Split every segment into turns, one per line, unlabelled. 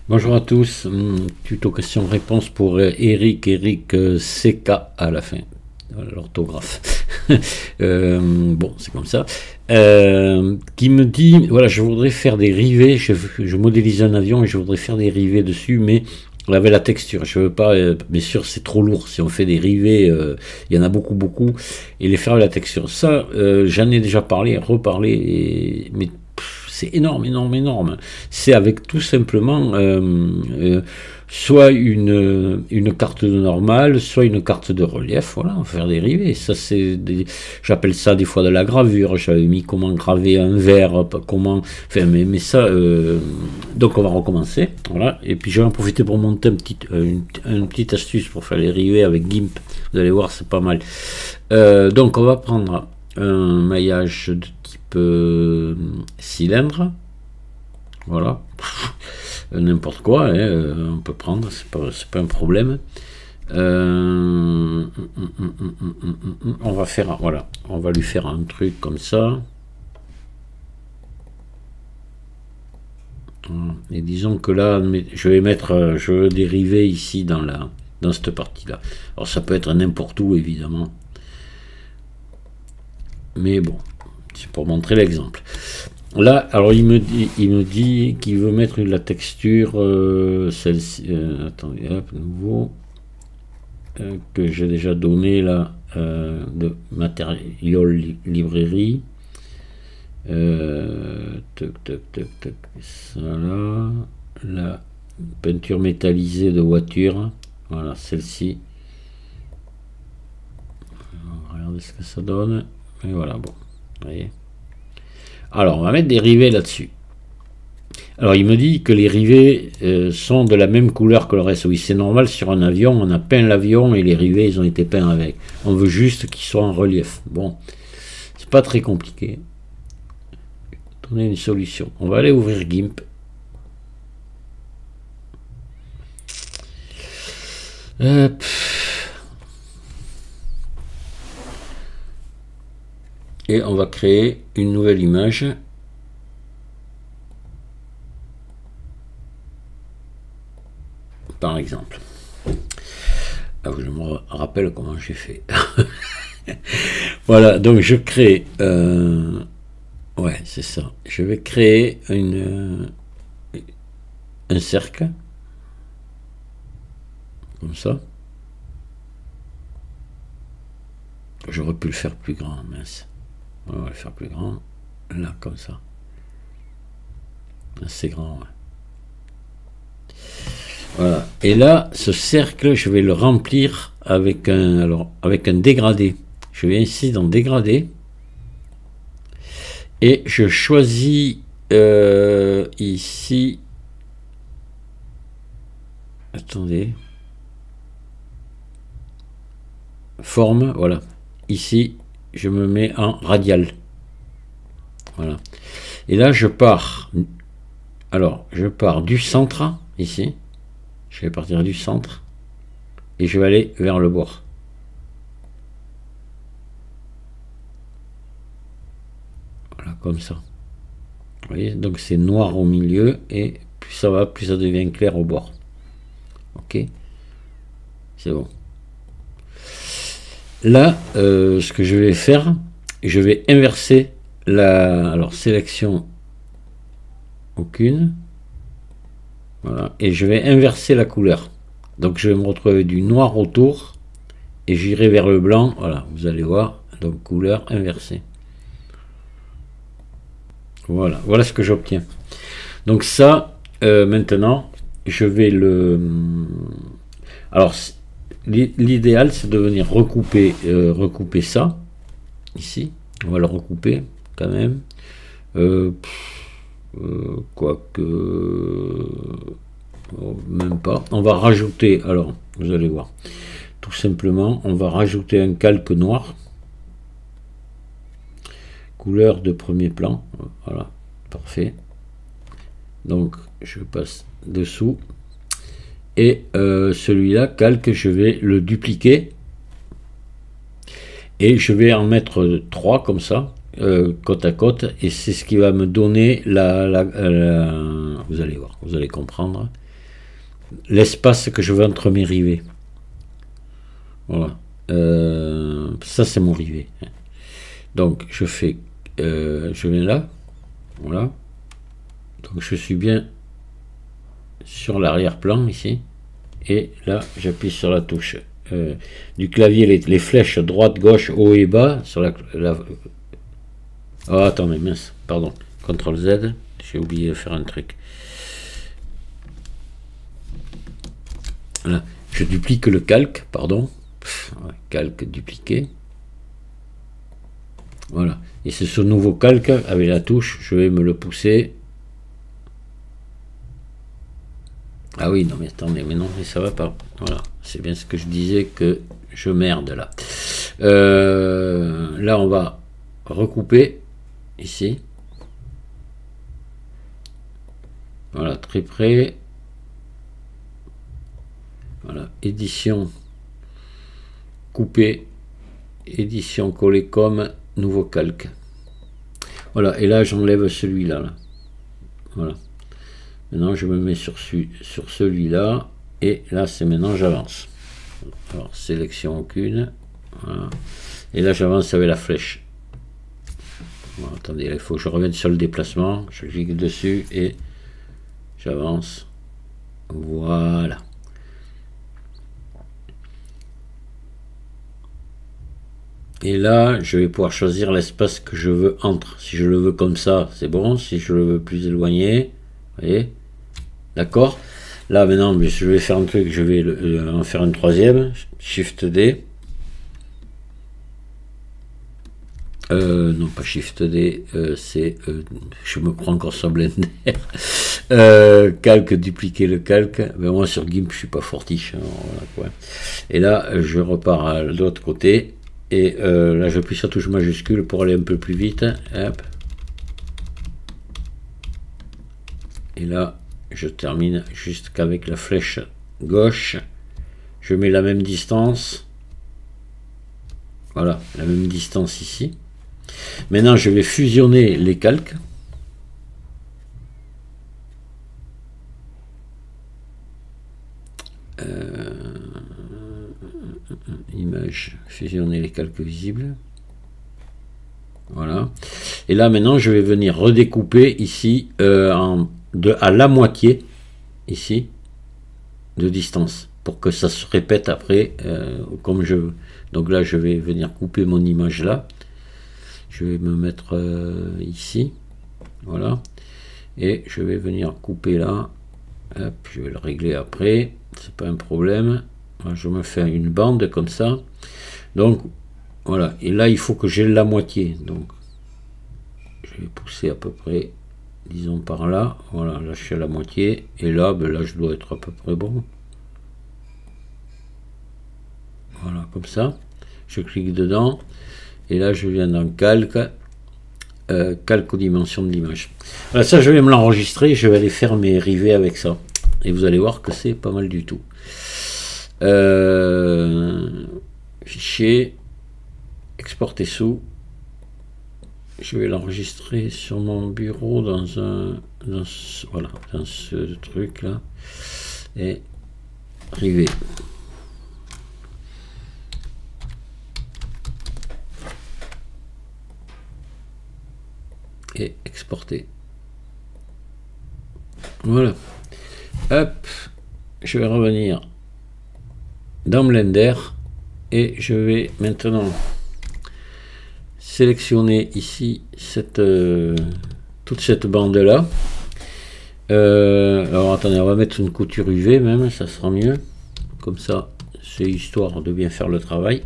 Bonjour à tous, tuto question-réponse pour Eric CK à la fin, voilà, l'orthographe. Bon, c'est comme ça. Qui me dit, voilà, je voudrais faire des rivets, je modélise un avion et je voudrais faire des rivets dessus, mais avec la texture, je veux pas, bien sûr c'est trop lourd, si on fait des rivets, il y en a beaucoup, et les faire avec la texture. Ça, j'en ai déjà parlé, reparlé, mais c'est énorme. C'est avec tout simplement soit une carte normale, soit une carte de relief. Voilà, on va faire des rivets. Ça, j'appelle ça des fois de la gravure. J'avais mis comment graver un verre, comment. Enfin, mais ça. Donc, on va recommencer. Voilà. Et puis, je vais en profiter pour monter une petite astuce pour faire les rivets avec GIMP. Vous allez voir, c'est pas mal. Donc, on va prendre un maillage de type cylindre, voilà, n'importe quoi, hein, on peut prendre, c'est pas un problème. On va faire, voilà, on va lui faire un truc comme ça. Et disons que là, je vais mettre, je veux dériver ici dans cette partie-là. Alors ça peut être n'importe où évidemment. Mais bon, c'est pour montrer l'exemple. Là, alors il me dit qu'il veut mettre la texture, celle-ci, attendez, hop, nouveau, que j'ai déjà donné là, de matériaux librairie. Ça là, la peinture métallisée de voiture, voilà, celle-ci. Regardez ce que ça donne. Et voilà, bon, vous voyez. Alors, on va mettre des rivets là-dessus. Alors, il me dit que les rivets sont de la même couleur que le reste. Oui, c'est normal, sur un avion, on a peint l'avion et les rivets, ils ont été peints avec. On veut juste qu'ils soient en relief. Bon, c'est pas très compliqué. Donner une solution. On va aller ouvrir GIMP. Hop. Et on va créer une nouvelle image. Par exemple. Ah, je me rappelle comment j'ai fait. Voilà, donc je crée... ouais, c'est ça. Je vais créer un cercle. Comme ça. J'aurais pu le faire plus grand, mince. On va le faire plus grand, là, comme ça. Assez grand, ouais. Voilà. Et là, ce cercle, je vais le remplir avec avec un dégradé. Je vais ici dans dégradé. Et je choisis ici. Attendez. Forme, voilà. Ici. Je me mets en radial. Voilà. Et là, je pars. Alors, je pars du centre, ici. Je vais partir du centre. Et je vais aller vers le bord. Voilà, comme ça. Vous voyez, donc c'est noir au milieu. Et plus ça va, plus ça devient clair au bord. Ok. C'est bon. Là, ce que je vais faire, je vais inverser alors sélection aucune, voilà, et je vais inverser la couleur. Donc je vais me retrouver du noir autour et j'irai vers le blanc. Voilà, vous allez voir, donc couleur inversée. Voilà, voilà ce que j'obtiens. Donc ça, maintenant, je vais alors l'idéal, c'est de venir recouper ça, ici. On va le recouper, quand même. Quoique... même pas. On va rajouter, alors, vous allez voir. Tout simplement, on va rajouter un calque noir. Couleur de premier plan. Voilà, parfait. Donc, je passe dessous. Et celui-là, calque, je vais le dupliquer. Et je vais en mettre 3 comme ça, côte à côte. Et c'est ce qui va me donner vous allez voir, vous allez comprendre. l'espace que je veux entre mes rivets. Voilà. Ça c'est mon rivet. Donc je fais, je viens là, voilà. Donc je suis bien sur l'arrière-plan ici, et là j'appuie sur la touche du clavier, les flèches droite, gauche, haut et bas sur Oh, attendez, mince, pardon. CTRL Z, j'ai oublié de faire un truc. Voilà, je duplique le calque, pardon. Calque dupliqué. Voilà, et c'est ce nouveau calque avec la touche, je vais me le pousser. Ah oui, non mais attendez, mais non, mais ça va pas. Voilà, c'est bien ce que je disais que je merde là. Là, on va recouper ici. Voilà, très près. Voilà, édition couper, édition coller comme nouveau calque. Voilà, et là j'enlève celui-là. Là. Voilà. Maintenant je me mets sur celui-là, et là c'est maintenant j'avance. Alors sélection aucune. Voilà. Et là j'avance avec la flèche. Bon, attendez, il faut que je revienne sur le déplacement. Je clique dessus et j'avance. Voilà. Et là, je vais pouvoir choisir l'espace que je veux entre. Si je le veux comme ça, c'est bon. Si je le veux plus éloigné, vous voyez, d'accord. Là, maintenant, je vais faire un truc. Je vais en faire une troisième. Shift D. Non, pas Shift D. C'est... je me prends encore sur Blender. Calque, dupliquer le calque. Mais moi, sur GIMP, je suis pas fortiche. Hein, voilà, quoi. Et là, je repars à l'autre côté. Et là, j'appuie sur touche majuscule pour aller un peu plus vite. Hop. Et là, je termine juste qu'avec la flèche gauche. Je mets la même distance. Voilà, la même distance ici. Maintenant, je vais fusionner les calques. Image, fusionner les calques visibles. Voilà. Et là maintenant je vais venir redécouper ici à la moitié ici de distance pour que ça se répète après comme je veux. Donc là je vais venir couper mon image là. Je vais me mettre ici. Voilà. Et je vais venir couper là. Hop, je vais le régler après. C'est pas un problème. Je me fais une bande comme ça. Donc voilà, et là il faut que j'ai la moitié, donc je vais pousser à peu près, disons par là. Voilà, là je suis à la moitié, et là ben là je dois être à peu près bon. Voilà, comme ça. Je clique dedans, et là je viens dans calque, calque aux dimensions de l'image. Voilà, ça je vais me l'enregistrer, je vais aller faire mes rivets avec ça, et vous allez voir que c'est pas mal du tout. Fichier, exporter sous. Je vais l'enregistrer sur mon bureau dans ce truc là, et rivet. Et exporter. Voilà. Hop, je vais revenir dans Blender et je vais maintenant sélectionner ici toute cette bande là. Alors attendez, on va mettre une couture UV même, ça sera mieux. Comme ça, c'est histoire de bien faire le travail.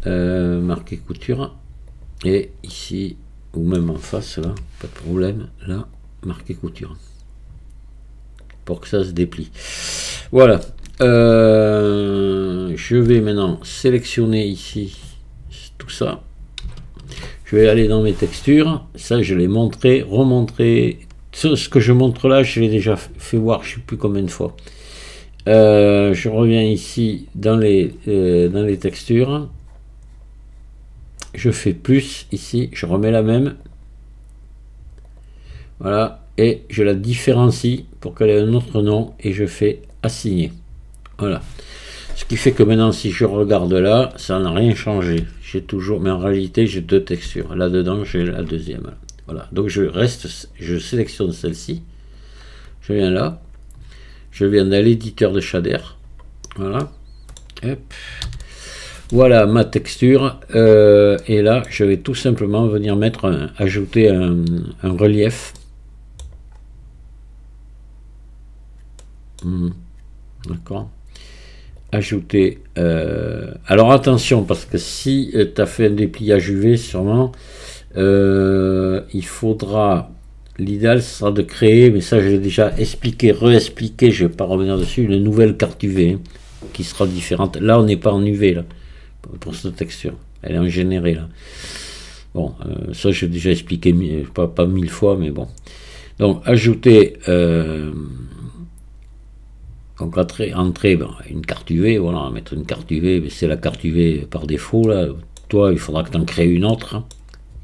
Marquer couture. Et ici, ou même en face là, pas de problème, là, marquer couture. Pour que ça se déplie. Voilà. Je vais maintenant sélectionner ici tout ça. Je vais aller dans mes textures. Ça, je l'ai montré, remontré. Ce que je montre là, je l'ai déjà fait voir, je ne sais plus combien de fois. Je reviens ici dans les textures. Je fais plus ici, je remets la même. Voilà. et je la différencie pour qu'elle ait un autre nom et je fais assigner. Voilà. Ce qui fait que maintenant, si je regarde là, ça n'a rien changé. J'ai toujours, mais en réalité, j'ai deux textures. Là-dedans, j'ai la deuxième. Voilà. Donc, je sélectionne celle-ci. Je viens là. Je viens dans l'éditeur de shader. Voilà. Hop. Voilà ma texture. Et là, je vais tout simplement venir ajouter un relief. D'accord. Ajouter. Alors attention, parce que si tu as fait un dépliage UV, sûrement, il faudra. L'idéal sera de créer, mais ça je l'ai déjà expliqué, réexpliqué, je ne vais pas revenir dessus, une nouvelle carte UV qui sera différente. Là, on n'est pas en UV là, pour cette texture. Elle est en généré là. Bon, ça j'ai déjà expliqué, pas 1000 fois, mais bon. Donc, ajouter. Donc entrer une carte UV, voilà, on va mettre une carte UV, c'est la carte UV par défaut là. Toi, il faudra que tu en crées une autre, hein,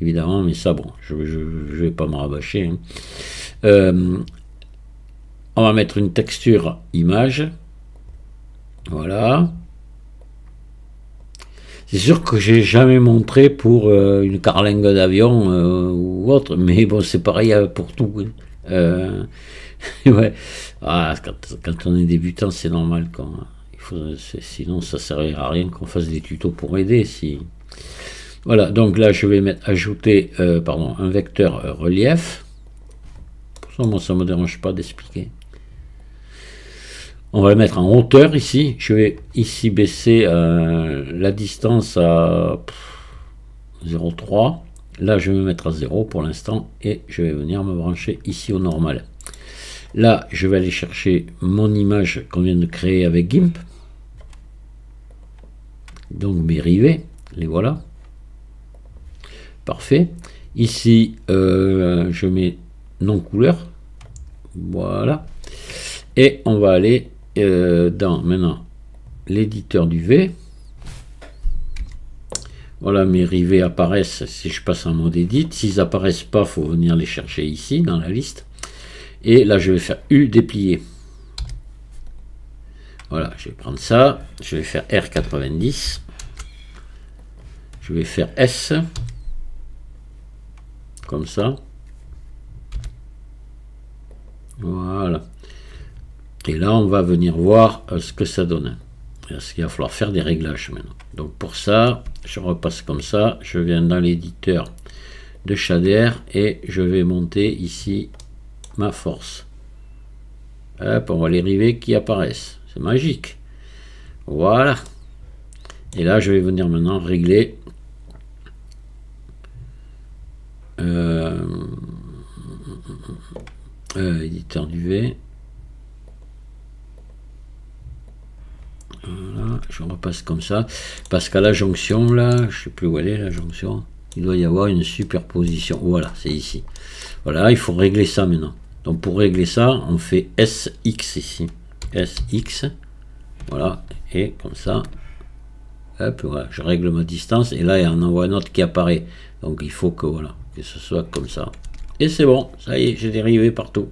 évidemment, mais ça bon, je vais pas me rabâcher. Hein. On va mettre une texture image, voilà. C'est sûr que j'ai jamais montré pour une carlingue d'avion ou autre, mais bon, c'est pareil pour tout. Hein. Ouais. Ah, quand on est débutant, c'est normal. Sinon, ça ne servira à rien qu'on fasse des tutos pour aider. Voilà, donc là, je vais ajouter un vecteur relief. Pour ça, moi, ça ne me dérange pas d'expliquer. On va le mettre en hauteur ici. Je vais ici baisser la distance à 0,3. Là, je vais me mettre à 0 pour l'instant. Et je vais venir me brancher ici au normal. Là, je vais aller chercher mon image qu'on vient de créer avec GIMP. Donc mes rivets, les voilà. Parfait. Ici, je mets non couleur. Voilà. Et on va aller dans maintenant l'éditeur du V. Voilà, mes rivets apparaissent si je passe en mode edit. S'ils apparaissent pas, il faut venir les chercher ici dans la liste. Et là, je vais faire U déplier. Voilà, je vais prendre ça. Je vais faire R90. Je vais faire S. Comme ça. Voilà. Et là, on va venir voir ce que ça donne. Parce qu'il va falloir faire des réglages maintenant. Donc pour ça, je repasse comme ça. Je viens dans l'éditeur de shader et je vais monter ici ma force. Hop, on voit les rivets qui apparaissent. C'est magique. Voilà. Et là, je vais venir maintenant régler éditeur du V. Voilà, je repasse comme ça. Parce qu'à la jonction, là, je sais plus où elle est, la jonction. Il doit y avoir une superposition. Voilà, c'est ici. Voilà, il faut régler ça maintenant. Donc pour régler ça, on fait SX ici. SX. Voilà. Et comme ça. Hop, voilà, je règle ma distance. Et là, il y en a un autre qui apparaît. Donc il faut que voilà, que ce soit comme ça. Et c'est bon. Ça y est, j'ai des rivets partout.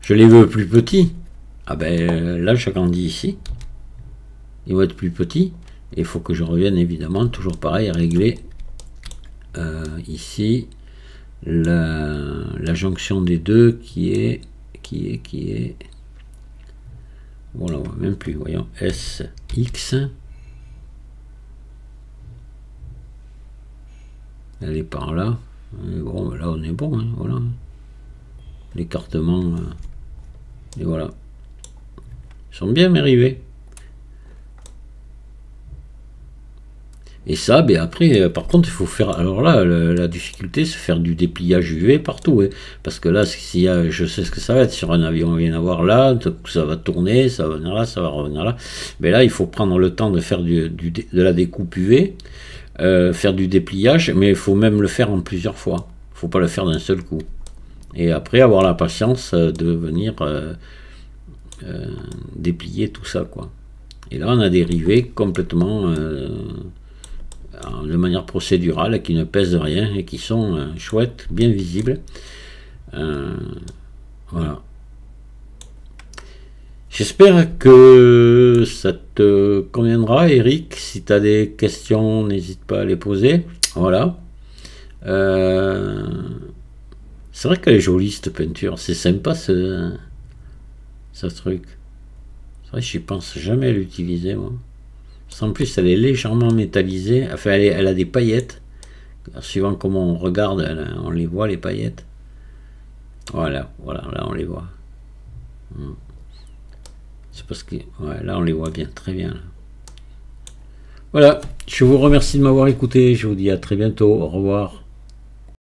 Je les veux plus petits. Ah ben là, j'agrandis ici. Ils vont être plus petits. Et il faut que je revienne évidemment, toujours pareil, à régler ici. La jonction des deux qui est voilà, même plus, voyons, SX, elle est par là. Et bon, là on est bon, hein, voilà, l'écartement, et voilà, ils sont bien mes rivets. Et ça, ben après, par contre, il faut faire. Alors là, la difficulté, c'est faire du dépliage UV partout. Hein, parce que là, s'il y a, je sais ce que ça va être sur un avion. Il vient d'avoir là, ça va tourner, ça va venir là, ça va revenir là. Mais là, il faut prendre le temps de faire de la découpe UV, faire du dépliage, mais il faut même le faire en plusieurs fois. Il ne faut pas le faire d'un seul coup. Et après, avoir la patience de venir déplier tout ça, quoi. Et là, on a des rivets complètement. De manière procédurale, qui ne pèsent rien et qui sont chouettes, bien visibles. Voilà. J'espère que ça te conviendra, Eric. Si tu as des questions, n'hésite pas à les poser. Voilà. C'est vrai qu'elle est jolie cette peinture. C'est sympa ce truc. C'est vrai que j'y pense jamais à l'utiliser, moi. En plus, elle est légèrement métallisée. Enfin, elle a des paillettes. Suivant comment on regarde, on les voit, les paillettes. Voilà, là on les voit. C'est parce que ouais, là on les voit bien, très bien. Là. Voilà, je vous remercie de m'avoir écouté. Je vous dis à très bientôt. Au revoir.